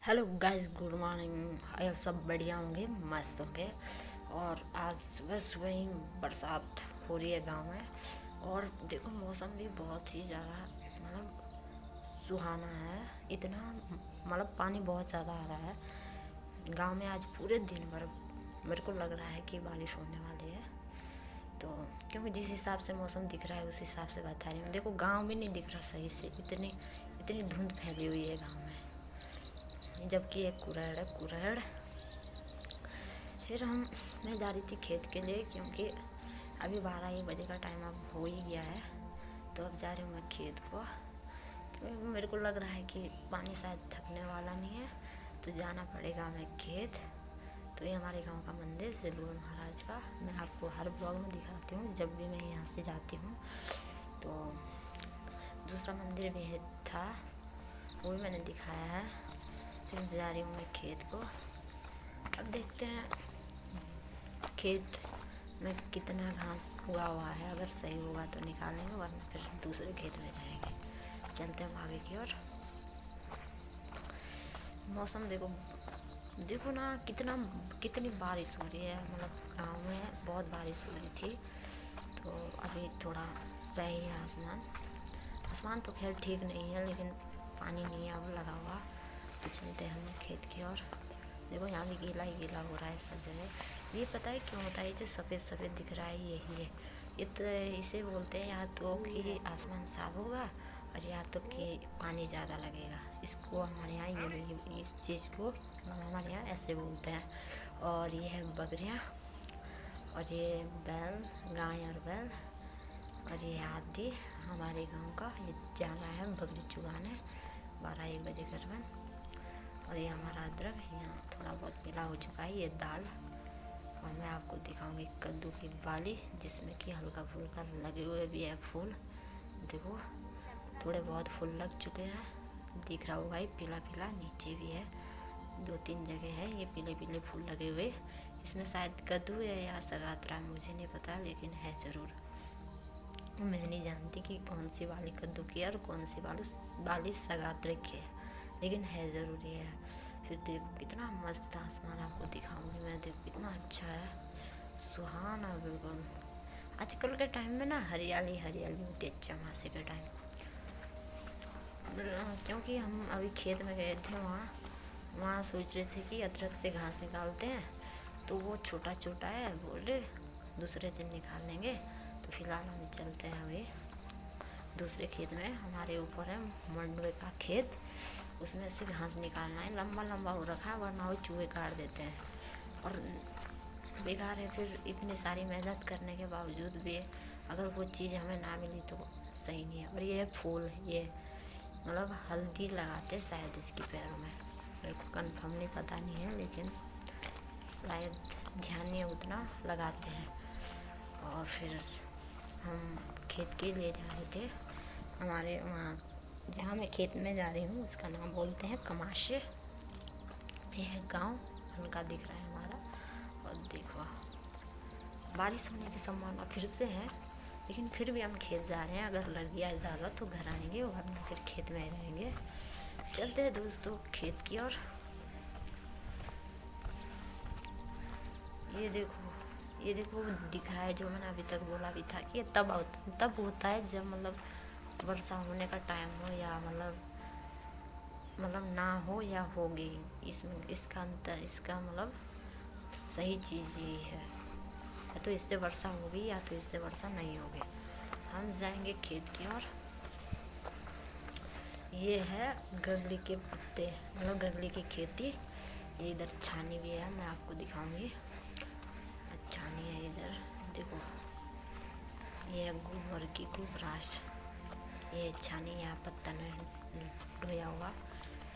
Hello guys, good morning. आप सब बढ़िया होंगे, मस्त होंगे। और आज सुबह सुबह ही बरसात हो रही है गांव में। और देखो, मौसम भी बहुत ही ज़्यादा सुहाना है। इतना पानी बहुत ज़्यादा आ रहा है गांव में। आज पूरे दिन भर मेरे को लग रहा है कि बारिश होने वाली है। तो क्योंकि जिस हिसाब से मौसम दिख रहा है उस हिसाब से बता रही हूँ। देखो, गांव भी नहीं दिख रहा सही से, इतनी इतनी धुंध फैली हुई है गांव में, जबकि एक कुरहड़ है कुरहड़। फिर मैं जा रही थी खेत के लिए, क्योंकि अभी 12 1 बजे का टाइम अब हो ही गया है। तो अब जा रही हूँ मैं खेत को, क्योंकि मेरे को लग रहा है कि पानी शायद थकने वाला नहीं है, तो जाना पड़ेगा हमें खेत। तो ये हमारे गांव का मंदिर सिल्वर महाराज का, मैं आपको हर ब्लॉग में दिखाती हूँ जब भी मैं यहाँ से जाती हूँ। तो दूसरा मंदिर भी था, वो भी मैंने दिखाया है। फिर जा रही हूँ मैं खेत को। अब देखते हैं खेत में कितना घास हुआ हुआ है। अगर सही होगा तो निकालेंगे, वरना फिर दूसरे खेत में जाएंगे। चलते हैं आगे की ओर। मौसम देखो देखो ना, कितनी बारिश हो रही है। गांव में बहुत बारिश हो रही थी, तो अभी थोड़ा सही है आसमान। आसमान तो खैर ठीक नहीं है, लेकिन पानी नहीं है अब लगा हुआ। तो चलते हैं हम खेत की ओर। देखो, यहाँ भी गीला ही गीला हो रहा है सब जगह। ये पता है क्यों होता है? ये जो सफ़ेद सफ़ेद दिख रहा है यही है। इसे बोलते हैं या तो कि आसमान साफ होगा, और या तो कि पानी ज़्यादा लगेगा। इसको हमारे यहाँ ये इस चीज़ को हमारे यहाँ ऐसे बोलते हैं। और ये है बकरियाँ, और ये बैल, गाय और बैल। और ये हाथी हमारे गांव का, ये जा रहा है बकरी चुराने 12 1 बजे करीबन। और ये हमारा अदरक यहाँ थोड़ा बहुत पीला हो चुका है। ये दाल, और मैं आपको दिखाऊंगी कद्दू की बाली, जिसमें कि हल्का फुल्का लगे हुए भी है फूल। देखो, थोड़े बहुत फूल लग चुके हैं, दिख रहा होगा। ये पीला पीला नीचे भी है, 2 3 जगह है ये पीले पीले फूल लगे हुए। इसमें शायद कद्दू है या सगात्रा, मुझे नहीं पता, लेकिन है ज़रूर। मैं नहीं जानती कि कौन सी वाली कद्दू की है और कौन सी वाली सगात्रे की है, लेकिन है ज़रूरी है। फिर देखो कितना मस्त आसमान आपको दिखाऊंगी मैं। देखो कितना अच्छा है, सुहाना बिल्कुल। आजकल के टाइम में ना हरियाली हरियाली होती है, चौमासे के टाइम। क्योंकि हम अभी खेत में गए थे, वहाँ सोच रहे थे कि अदरक से घास निकालते हैं, तो वो छोटा छोटा है, बोल रहे दूसरे दिन निकाल लेंगे। तो फिलहाल हम चलते हैं अभी दूसरे खेत में। हमारे ऊपर है मंडवे का खेत, उसमें से घास निकालना है। लंबा लंबा हो रखा है, वरना वो चूहे काट देते हैं। और बेकार है, फिर इतनी सारी मेहनत करने के बावजूद भी अगर वो चीज़ हमें ना मिली तो सही नहीं है। और ये फूल, ये हल्दी लगाते शायद इसकी पैरों में, मेरे को कंफर्म नहीं पता नहीं है, लेकिन शायद ध्यान नहीं उतना लगाते हैं। और फिर हम खेत के लिए जा रहे थे। हमारे वहाँ जहाँ मैं खेत में जा रही हूँ उसका नाम बोलते हैं कमाशे। ये है गांव, हल्का दिख रहा है हमारा। और देखो, बारिश होने की संभावना फिर से है, लेकिन फिर भी हम खेत जा रहे हैं। अगर लग गया ज़्यादा तो घर आएंगे, वरना फिर खेत में रहेंगे। चलते हैं दोस्तों खेत की ओर। ये देखो दिख रहा है, जो मैंने अभी तक बोला भी था कि ये तब होता है जब वर्षा होने का टाइम हो, या ना हो या होगी। इसमें इसका अंतर, इसका सही चीज़ यही है, या तो इससे वर्षा होगी या तो इससे वर्षा नहीं होगी। हम जाएंगे खेत की ओर। ये है गगड़ी के पत्ते, गगड़ी की खेती। ये इधर छानी भी है, मैं आपको दिखाऊंगी। छानी है इधर, देखो ये गोबर की गोबराश। ये छानी, यहाँ पत्ता ढोया हुआ।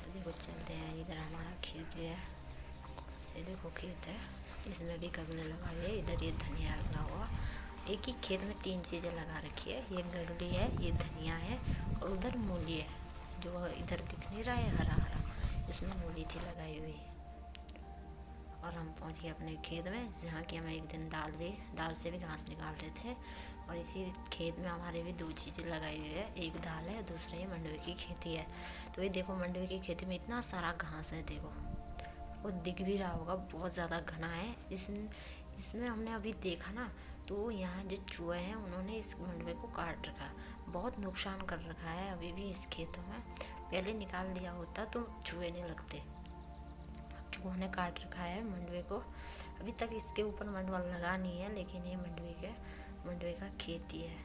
देखो चलते हैं, इधर हमारा खेत भी है। ये देखो खेत है, इसमें भी गगड़े लगा हुए। इधर ये धनिया लगा हुआ। एक ही खेत में 3 चीज़ें लगा रखी है, ये गगड़ी है, ये धनिया है, और उधर मूली है, जो इधर दिख नहीं रहा है हरा हरा, इसमें मूली थी लगाई हुई। और हम पहुंच गए अपने खेत में, जहाँ कि हम एक दिन दाल से भी घास निकाल रहे थे। और इसी खेत में हमारे भी 2 चीज़ें लगाई हुई है, एक दाल है, दूसरा ये मंडुवे की खेती है। तो ये देखो मंडुवे की खेती में इतना सारा घास है, देखो वो दिख भी रहा होगा, बहुत ज़्यादा घना है। इसमें हमने अभी देखा ना, तो यहाँ जो चूहे हैं उन्होंने इस मंडुवे को काट रखा, बहुत नुकसान कर रखा है अभी भी इस खेतों में। पहले निकाल दिया होता तो चूहे नहीं लगते, चूहों ने काट रखा है मंडुवे को। अभी तक इसके ऊपर मंडुवा लगा नहीं है, लेकिन ये मंडुवे का खेती है।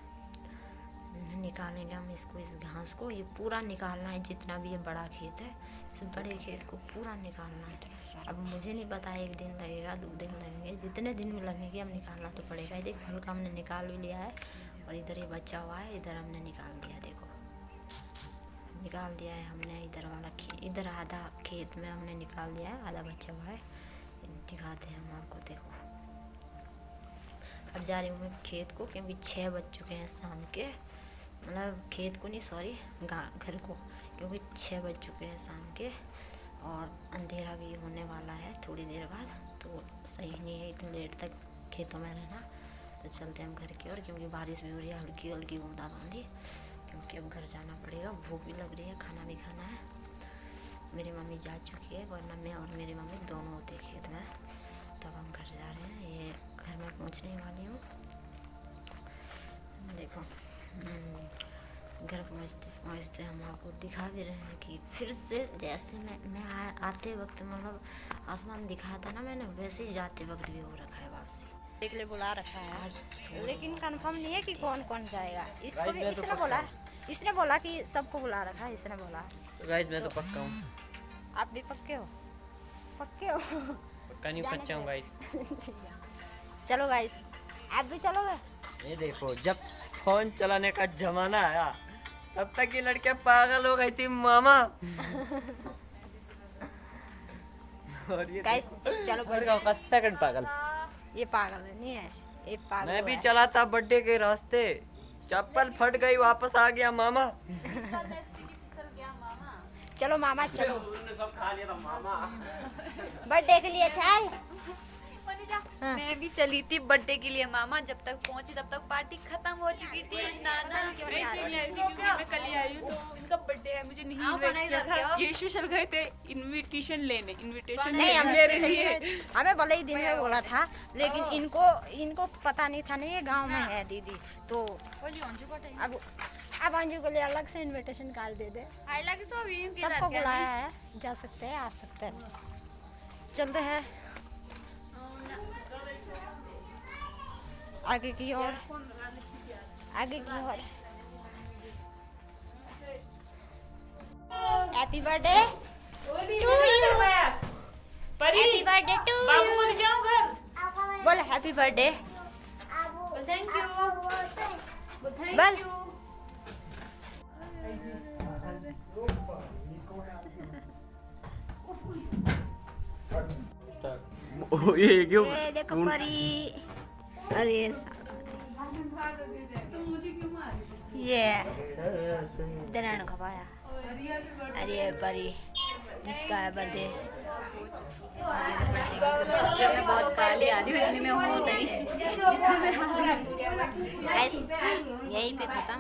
निकालेंगे हम इसको, इस घास को, ये पूरा निकालना है, जितना भी ये बड़ा खेत है इस बड़े खेत को पूरा निकालना है। अब मुझे नहीं पता 1 दिन लगेगा 2 दिन लगेंगे, जितने दिन भी लगेंगे हम निकालना तो पड़ेगा। ये देख हल्का हमने निकाल भी लिया है, और इधर ये बचा हुआ है, इधर हमने निकाल दिया, देखो निकाल दिया है हमने। इधर वाला इधर आधा खेत में हमने निकाल दिया है, आधा बचा हुआ है, दिखाते हैं हम आपको। देखो अब जा रही हूँ मैं खेत को, क्योंकि 6 बज चुके हैं शाम के, मतलब खेत को नहीं सॉरी घर को, क्योंकि 6 बज चुके हैं शाम के, और अंधेरा भी होने वाला है थोड़ी देर बाद। तो सही नहीं है इतनी लेट तक खेतों में रहना। तो चलते हैं हम घर की ओर, क्योंकि बारिश भी हो रही है, हल्की हल्की बूंदाबांदी, क्योंकि अब घर जाना पड़ेगा, भूख भी लग रही है, खाना भी खाना है। मेरी मम्मी जा चुकी है, वरना मैं और मेरी मम्मी दोनों होते खेत में। तब हम घर जा रहे हैं, ये घर में पहुंचने वाली हूँ। देखो घर पहुँचते हम आपको दिखा भी रहे हैं कि फिर से जैसे मैं आते वक्त मतलब आसमान दिखा था ना मैंने, वैसे ही जाते वक्त भी हो रखा है वापसी। देख ले बुला रखा है आज, लेकिन कंफर्म नहीं है कि कौन कौन जाएगा। इसको भी इसने बोला कि सबको बुला रखा है, इसने बोला। गाइस मैं तो पक्का हूँ। आप भी पक्के हो? पक्के हो? पक्का नहीं, कच्चा हूँ गाइस। चलो गाइस, आप भी चलोगे? ये देखो, जब फोन चलाने का जमाना आया तब तक ये लड़कियां पागल हो गई थी मामा। और ये गाइस चलो सेकंड पागल, ये पागल नहीं है, ये पागल मैं भी है। चला था बर्थडे के रास्ते, चप्पल फट गई, वापस आ गया मामा। चलो मामा चलो, उन्होंने सब खा लिया था मामा। बर्थडे के लिए चल। हाँ। मैं भी चली थी बर्थडे के लिए मामा, जब तक पहुंची तब तक पार्टी खत्म हो चुकी थी। नाना क्यों नहीं आ रही? मैं कल ही आई हूँ, तो इनका बर्थडे है, मुझे नहीं इनवाइट किया था। ये स्पेशल गए थे इनविटेशन लेने, नहीं मेरे लिए। हमें भले ही दिन में बोला था, लेकिन इनको पता नहीं था ना ये गांव में है दीदी, तो अब अंजू को लिए अलग से इनविटेशन कार्ड दे दे। सबको बुलाया है, जा सकते हैं, आ सकते हैं। चलते हैं आगे की ओर, आगे की ओर। Happy birthday to you, happy birthday to बाबू बोल जाओ घर। बोल हैप्पी बर्थडे। थैंक यू बोल ये क्यों? ये देखो परी, अरे ये दनान खपाया, अरे परी जिसका है बर्थडे। मैं बहुत काली आ रही हूँ, इतनी में हूँ नहीं। गाइस यहीं पे खत्म,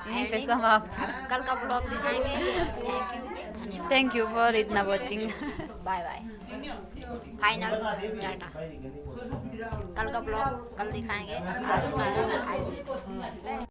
यहीं पे समाप्त। कल का ब्लॉग दिखाएंगे। थैंक यू, धन्यवाद, थैंक यू फॉर इतना watching. Bye bye, final tata. कल का ब्लॉग कल दिखाएंगे, आज का